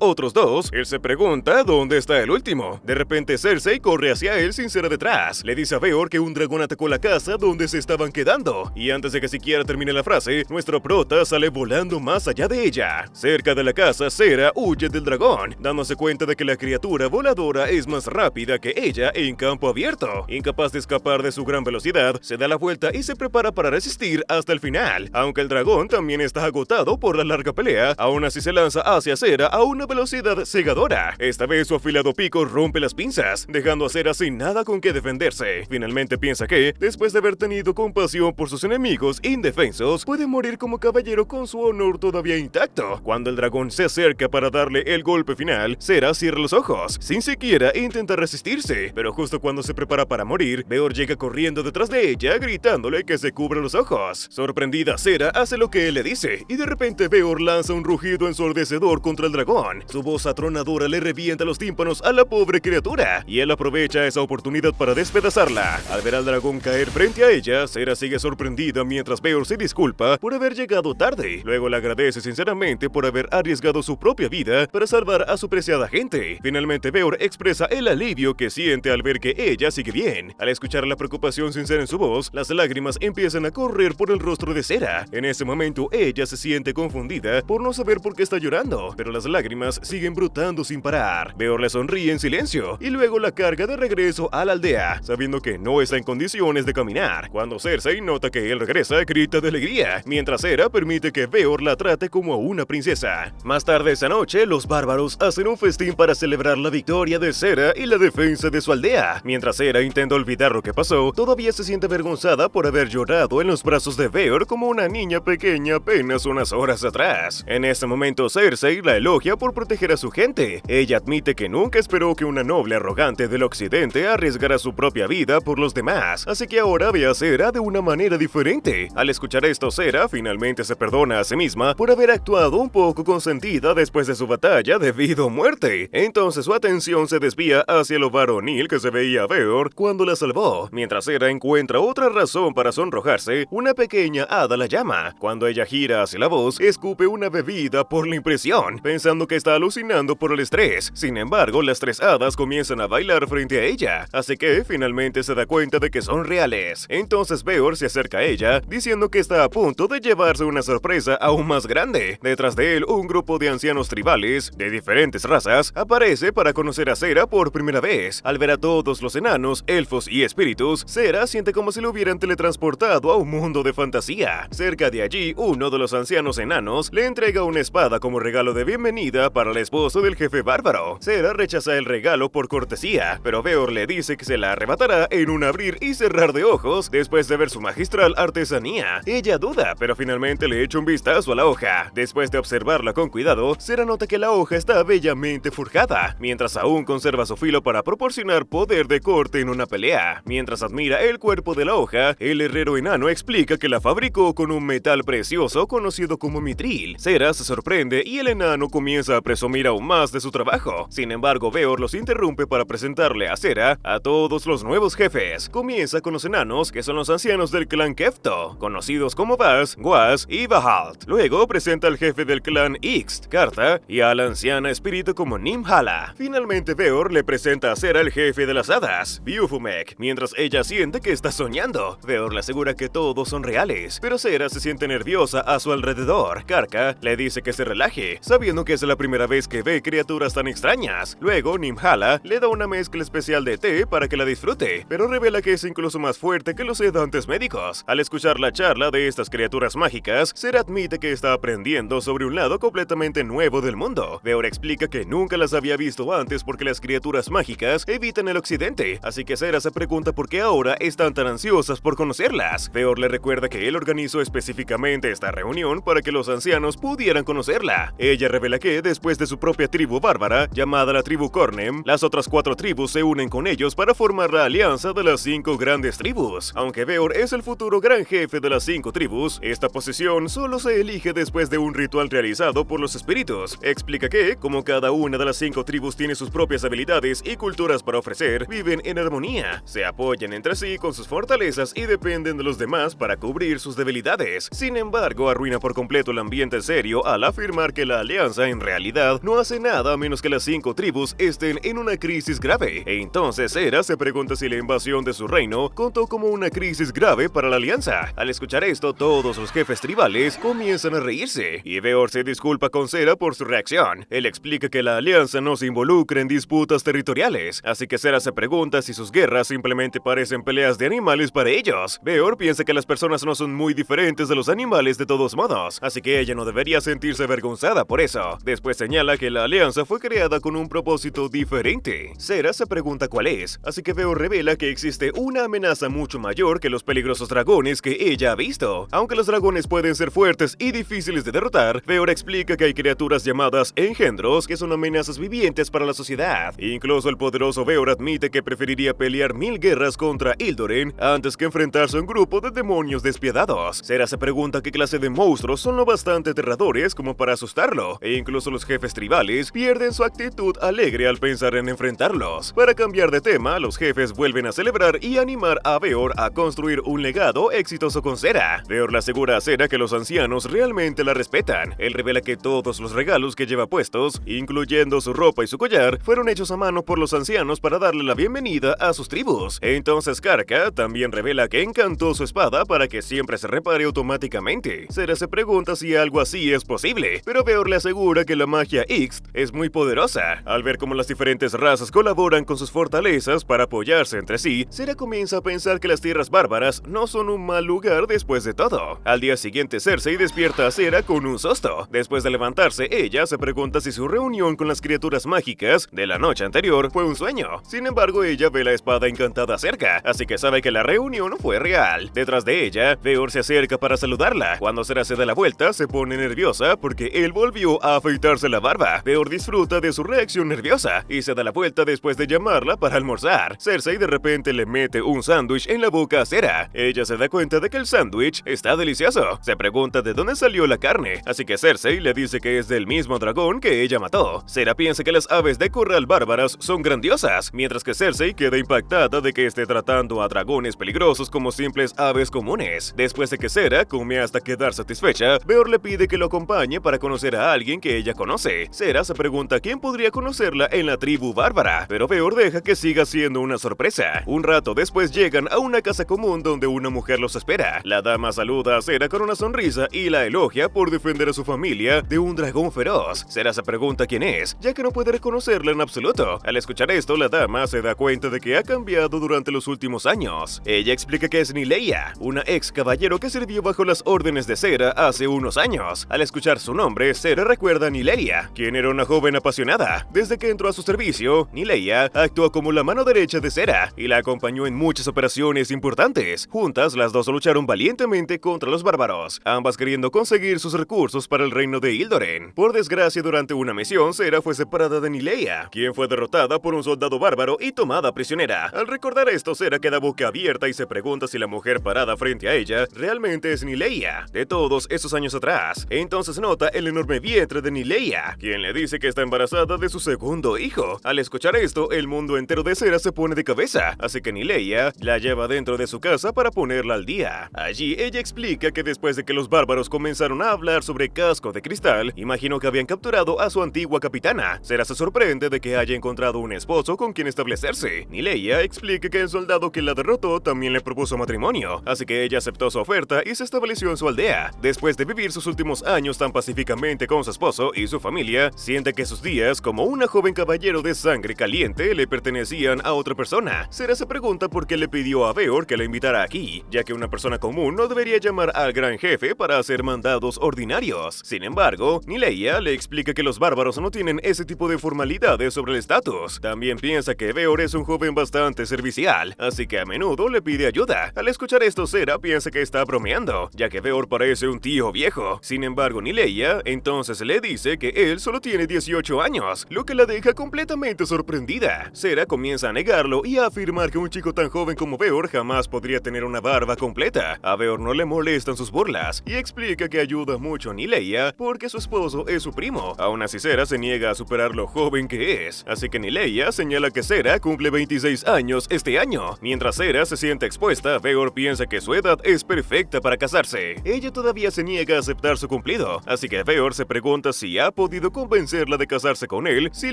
Speaker 1: otros 2, él se pregunta dónde está el último. De repente Cersei corre hacia él sin ser detrás. Le dice a Beor que un dragón atacó la casa donde se estaban quedando. Y antes de que siquiera termine la frase, nuestro prota sale volando más allá de ella. Cerca de la casa, Cera huye del dragón, dándose cuenta de que la criatura voladora es más rápida que ella en campo abierto. Incapaz de escapar de su gran velocidad, se da la vuelta y se prepara para resistir hasta el final. Aunque el dragón también está agotado por la larga pelea, aún así se lanza hacia Cera a una velocidad cegadora. Esta vez su afilado pico rompe las pinzas, dejando a Cera sin nada con que defenderse. Finalmente piensa que, después de haber tenido compasión por sus enemigos indefensos, puede morir como caballero con su honor todavía intacto. Cuando el dragón se acerca para darle el golpe final, Cera cierra los ojos, sin siquiera intentar resistirse. Pero justo cuando se prepara para morir, Beor llega corriendo detrás de ella, gritándole que se cubra los ojos. Sorprendida, Cera hace lo que él le dice, y de repente Beor lanza un rugido ensordecedor contra el dragón. Su voz atronadora le revienta los tímpanos a la pobre criatura, y él aprovecha esa oportunidad para despedazarla. Al ver al dragón caer frente a ella, Cera sigue sorprendida mientras Beor se disculpa por haber llegado tarde. Luego le agradece sinceramente por haber arriesgado su propia vida para salvar a su preciada gente. Finalmente Beor expresa el alivio que siente al ver que ella sigue bien. Al escuchar la preocupación sincera en su voz, las lágrimas empiezan a correr por el rostro de Cera. En ese momento ella se siente confundida por no saber por qué está llorando, pero las lágrimas siguen brotando sin parar. Beor le sonríe en silencio y luego la carga de regreso a la aldea, sabiendo que no está en condiciones de caminar. Cuando Cersei nota que él regresa, grita de alegría, mientras Cera permite que Beor la trate como a una princesa. Más tarde esa noche, los bárbaros hacen un festín para celebrar la victoria de Cera y la defensa de su aldea. Mientras Cera intenta olvidar lo que pasó, todavía se siente avergonzada por haber llorado en los brazos de Beor como una niña pequeña apenas unas horas atrás. En ese momento Cersei la elogia por proteger a su gente. Ella admite que nunca esperó que una noble arrogante del occidente arriesgara su propia vida por los demás, así que ahora ve a Cera de una manera diferente. Al escuchar esto, Cera finalmente se perdona a sí misma por haber actuado un poco consentida después de su batalla debido a muerte. Entonces su atención se desvía hacia lo varonil que se veía a Beor cuando la salvó. Mientras Cera encuentra otra razón para sonrojarse, una pequeña hada la llama. Cuando ella gira hacia la voz, escupe una bebida por la impresión, pensando que está alucinando por el estrés. Sin embargo, las 3 hadas comienzan a bailar frente a ella, así que finalmente se da cuenta de que son reales. Entonces Beor se acerca a ella, diciendo que está a punto de llevarse una sorpresa aún más grande. Detrás de él, un grupo de ancianos tribales, de diferentes razas, aparece para conocer a Cera por primera vez. Al ver a todos los enanos, elfos y espíritus, Cera siente como si lo hubieran teletransportado a un mundo de fantasía. Cerca de allí, uno de los ancianos enanos le entrega una espada como regalo de bienvenida para el esposo del jefe bárbaro. Cera rechaza el regalo por cortesía, pero Beor le dice que se la arrebatará en un abrir y cerrar de ojos después de ver su magistral artesanía. Ella duda, pero finalmente le echa un vistazo a la hoja. Después de observarla con cuidado, Cera nota que la hoja está bellamente forjada, mientras aún conserva su filo para proporcionar poder de corte en una pelea. Mientras admira el cuerpo de la hoja, el herrero enano explica que la fabricó con un metal precioso conocido como mitril. Cera se sorprende y el enano comienza a presumir aún más de su trabajo. Sin embargo, Beor los interrumpe para presentarle a Cera a todos los nuevos jefes. Comienza con los enanos, que son los ancianos del clan Kefto, conocidos como Bas, Guas y Bahalt. Luego presenta al jefe del clan Ixt, Karta, y a la anciana espíritu como Nimhala. Finalmente Beor le presenta a Cera al jefe de las hadas, Biufumek, mientras ella siente que está soñando. Beor le asegura que todos son reales, pero Cera se siente nerviosa a su alrededor. Karka le dice que se relaje, sabiendo que es la primera vez que ve criaturas tan extrañas. Luego Nimhala le da una mezcla especial de té para que la disfrute, pero revela que es incluso más fuerte que los sedantes médicos. Al escuchar la charla de estas criaturas mágicas, Cera admite que está aprendiendo sobre un lado completamente nuevo del mundo. Beor explica que nunca las había visto antes porque las criaturas mágicas evitan el occidente, así que Cera se pregunta por qué ahora están tan ansiosas por conocerlas. Beor le recuerda que él organizó específicamente esta reunión para que los ancianos pudieran conocerla. Ella revela que después de su propia tribu bárbara, llamada la tribu Cornem, las otras 4 tribus se unen con ellos para formar la alianza de las 5 grandes tribus. Aunque Beor es el futuro gran jefe de las 5 tribus, esta posición solo se elige después de un ritual realizado por los espíritus. Explica que, como cada una de las 5 tribus tiene sus propias habilidades y culturas para ofrecer, viven en armonía, se apoyan entre sí con sus fortalezas y dependen de los demás demás para cubrir sus debilidades. Sin embargo, arruina por completo el ambiente serio al afirmar que la alianza en realidad no hace nada a menos que las 5 tribus estén en una crisis grave. E entonces Sera se pregunta si la invasión de su reino contó como una crisis grave para la alianza. Al escuchar esto, todos los jefes tribales comienzan a reírse, y Veor se disculpa con Sera por su reacción. Él explica que la alianza no se involucra en disputas territoriales, así que Sera se pregunta si sus guerras simplemente parecen peleas de animales para ellos. Veor piensa que las personas no son muy diferentes de los animales de todos modos, así que ella no debería sentirse avergonzada por eso. Después señala que la alianza fue creada con un propósito diferente. Sera se pregunta cuál es, así que Veor revela que existe una amenaza mucho mayor que los peligrosos dragones que ella ha visto. Aunque los dragones pueden ser fuertes y difíciles de derrotar, Veor explica que hay criaturas llamadas engendros que son amenazas vivientes para la sociedad. Incluso el poderoso Veor admite que preferiría pelear 1000 guerras contra Ildoren antes que enfrentarse a un grupo de demonios despiadados. Sera se pregunta qué clase de monstruos son lo bastante aterradores como para asustarlo, e incluso los jefes tribales pierden su actitud alegre al pensar en enfrentarlos. Para cambiar de tema, los jefes vuelven a celebrar y animar a Veor a construir un legado exitoso con Sera. Veor le asegura a Sera que los ancianos realmente la respetan. Él revela que todos los regalos que lleva puestos, incluyendo su ropa y su collar, fueron hechos a mano por los ancianos para darle la bienvenida a sus tribus. Entonces Karka también revela que encantó su espada para que siempre se repare automáticamente. Sera se pregunta si algo así es posible, pero Veor le asegura que la magia Ixt es muy poderosa. Al ver cómo las diferentes razas colaboran con sus fortalezas para apoyarse entre sí, Sera comienza a pensar que las tierras bárbaras no son un mal lugar después de todo. Al día siguiente, Cersei despierta a Sera con un susto. Después de levantarse, ella se pregunta si su reunión con las criaturas mágicas de la noche anterior fue un sueño. Sin embargo, ella ve la espada encantada cerca, así que sabe que la reunión fue real. Detrás de ella, Veor se acerca para saludarla. Cuando Sera se da la vuelta, se pone nerviosa porque él volvió a afeitarse la barba. Veor disfruta de su reacción nerviosa y se da la vuelta después de llamarla para almorzar. Cersei de repente le mete un sándwich en la boca a Sera. Ella se da cuenta de que el sándwich está delicioso. Se pregunta de dónde salió la carne, así que Cersei le dice que es del mismo dragón que ella mató. Sera piensa que las aves de corral bárbaras son grandiosas, mientras que Cersei queda impactada de que esté tratando a dragones peligrosos como simples aves comunes. Después de que Sera come hasta quedar satisfecha, Veor le pide que lo acompañe para conocer a alguien que ella conoce. Sera se pregunta quién podría conocerla en la tribu bárbara, pero Veor deja que siga siendo una sorpresa. Un rato después llegan a una casa común donde una mujer los espera. La dama saluda a Sera con una sonrisa y la elogia por defender a su familia de un dragón feroz. Sera se pregunta quién es, ya que no puede reconocerla en absoluto. Al escuchar esto, la dama se da cuenta de que ha cambiado durante los últimos años. Ella explica que es Nileia, una ex caballero que sirvió bajo las órdenes de Sera hace unos años. Al escuchar su nombre, Sera recuerda a Nileia, quien era una joven apasionada. Desde que entró a su servicio, Nileia actuó como la mano derecha de Sera y la acompañó en muchas operaciones importantes. Juntas, las dos lucharon valientemente contra los bárbaros, ambas queriendo conseguir sus recursos para el reino de Ildoren. Por desgracia, durante una misión, Sera fue separada de Nileia, quien fue derrotada por un soldado bárbaro y tomada prisionera. Al recordar esto, Sera queda boquiabierta y se pregunta si la mujer parada frente a ella realmente es Nileia, de todos esos años atrás. Entonces nota el enorme vientre de Nileia, quien le dice que está embarazada de su segundo hijo. Al escuchar esto, el mundo entero de Sera se pone de cabeza, así que Nileia la lleva dentro de su casa para ponerla al día. Allí ella explica que después de que los bárbaros comenzaron a hablar sobre Casco de Cristal, imaginó que habían capturado a su antigua capitana. Sera se sorprende de que haya encontrado un esposo con quien establecerse. Nileia explica que el soldado que la derrotó también le propuso matrimonio, así que ella aceptó su oferta y se estableció en su aldea. Después de vivir sus últimos años tan pacíficamente con su esposo y su familia, siente que sus días como una joven caballero de sangre caliente le pertenecían a otra persona. Sera se pregunta por qué le pidió a Veor que la invitara aquí, ya que una persona común no debería llamar al gran jefe para hacer mandados ordinarios. Sin embargo, Nileia le explica que los bárbaros no tienen ese tipo de formalidades sobre el estatus. También piensa que Veor es un joven bastante servicial, así que a menudo le pide ayuda. Al escuchar esto, Sera piensa que está bromeando, ya que Veor parece un tío viejo. Sin embargo, Nileia entonces le dice que él solo tiene 18 años, lo que la deja completamente sorprendida. Sera comienza a negarlo y a afirmar que un chico tan joven como Veor jamás podría tener una barba completa. A Veor no le molestan sus burlas y explica que ayuda mucho a Nileia porque su esposo es su primo. Aún así, Sera se niega a superar lo joven que es, así que Nileia señala que Sera cumple 26 años este año. Mientras Sera se siente expuesta, Veor piensa piensa que su edad es perfecta para casarse. Ella todavía se niega a aceptar su cumplido, así que Beor se pregunta si ha podido convencerla de casarse con él si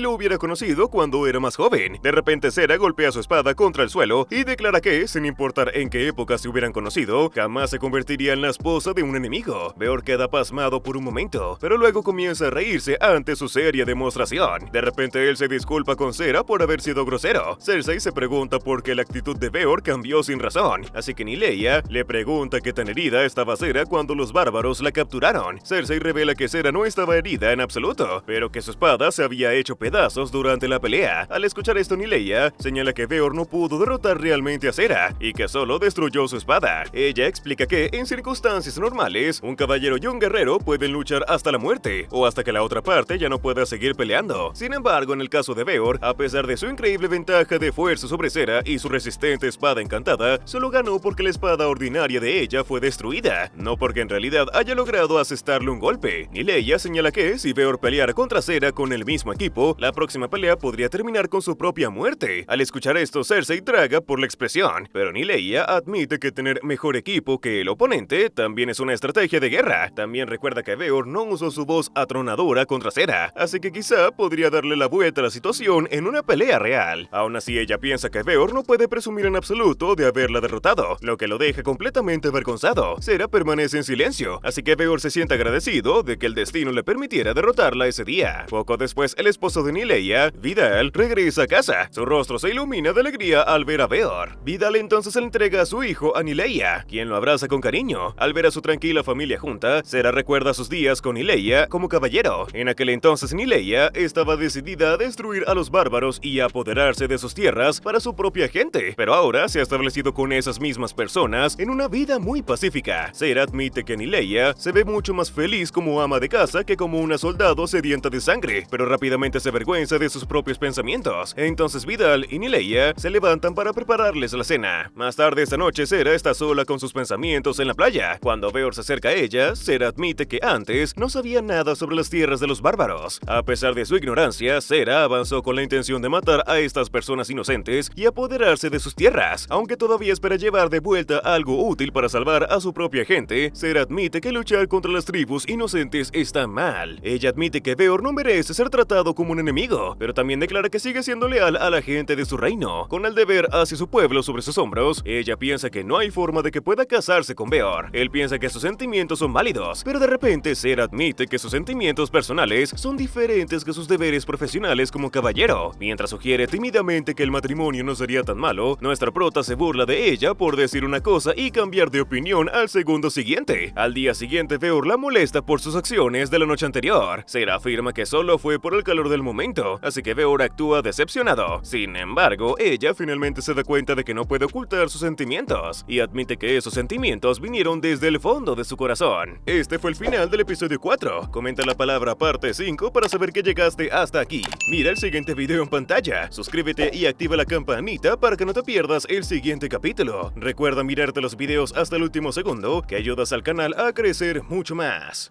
Speaker 1: lo hubiera conocido cuando era más joven. De repente Sera golpea su espada contra el suelo y declara que, sin importar en qué época se hubieran conocido, jamás se convertiría en la esposa de un enemigo. Beor queda pasmado por un momento, pero luego comienza a reírse ante su seria demostración. De repente él se disculpa con Sera por haber sido grosero. Cersei se pregunta por qué la actitud de Beor cambió sin razón, así que Nyleia le pregunta qué tan herida estaba Sera cuando los bárbaros la capturaron. Cersei revela que Sera no estaba herida en absoluto, pero que su espada se había hecho pedazos durante la pelea. Al escuchar esto, Nyleia señala que Beor no pudo derrotar realmente a Sera y que solo destruyó su espada. Ella explica que, en circunstancias normales, un caballero y un guerrero pueden luchar hasta la muerte, o hasta que la otra parte ya no pueda seguir peleando. Sin embargo, en el caso de Beor, a pesar de su increíble ventaja de fuerza sobre Sera y su resistente espada encantada, solo ganó porque la espada ordinaria de ella fue destruida, no porque en realidad haya logrado asestarle un golpe. Nyleia señala que, si Beor peleara contra Sera con el mismo equipo, la próxima pelea podría terminar con su propia muerte. Al escuchar esto, Cersei traga por la expresión, pero Nyleia admite que tener mejor equipo que el oponente también es una estrategia de guerra. También recuerda que Beor no usó su voz atronadora contra Sera, así que quizá podría darle la vuelta a la situación en una pelea real. Aún así, ella piensa que Beor no puede presumir en absoluto de haberla derrotado, lo que lo deja completamente avergonzado. Sera permanece en silencio, así que Beor se siente agradecido de que el destino le permitiera derrotarla ese día. Poco después, el esposo de Nyleia, Vidal, regresa a casa. Su rostro se ilumina de alegría al ver a Beor. Vidal entonces le entrega a su hijo a Nyleia, quien lo abraza con cariño. Al ver a su tranquila familia junta, Sera recuerda sus días con Nyleia como caballero. En aquel entonces Nyleia estaba decidida a destruir a los bárbaros y a apoderarse de sus tierras para su propia gente, pero ahora se ha establecido con esas mismas personas en una vida muy pacífica. Sera admite que Nyleia se ve mucho más feliz como ama de casa que como una soldado sedienta de sangre, pero rápidamente se avergüenza de sus propios pensamientos. Entonces Vidal y Nyleia se levantan para prepararles la cena. Más tarde esta noche, Sera está sola con sus pensamientos en la playa. Cuando Beor se acerca a ella, Sera admite que antes no sabía nada sobre las tierras de los bárbaros. A pesar de su ignorancia, Sera avanzó con la intención de matar a estas personas inocentes y apoderarse de sus tierras. Aunque todavía espera llevar de vuelta algo útil para salvar a su propia gente, Sera admite que luchar contra las tribus inocentes está mal. Ella admite que Beor no merece ser tratado como un enemigo, pero también declara que sigue siendo leal a la gente de su reino. Con el deber hacia su pueblo sobre sus hombros, ella piensa que no hay forma de que pueda casarse con Beor. Él piensa que sus sentimientos son válidos, pero de repente Sera admite que sus sentimientos personales son diferentes que sus deberes profesionales como caballero. Mientras sugiere tímidamente que el matrimonio no sería tan malo, nuestra prota se burla de ella por decir una cosa y cambiar de opinión al segundo siguiente. Al día siguiente, Beor la molesta por sus acciones de la noche anterior. Sera afirma que solo fue por el calor del momento, así que Beor actúa decepcionado. Sin embargo, ella finalmente se da cuenta de que no puede ocultar sus sentimientos y admite que esos sentimientos vinieron desde el fondo de su corazón. Este fue el final del episodio 4. Comenta la palabra parte 5 para saber que llegaste hasta aquí. Mira el siguiente video en pantalla, suscríbete y activa la campanita para que no te pierdas el siguiente capítulo. Recuerda mirarte los videos hasta el último segundo, que ayudas al canal a crecer mucho más.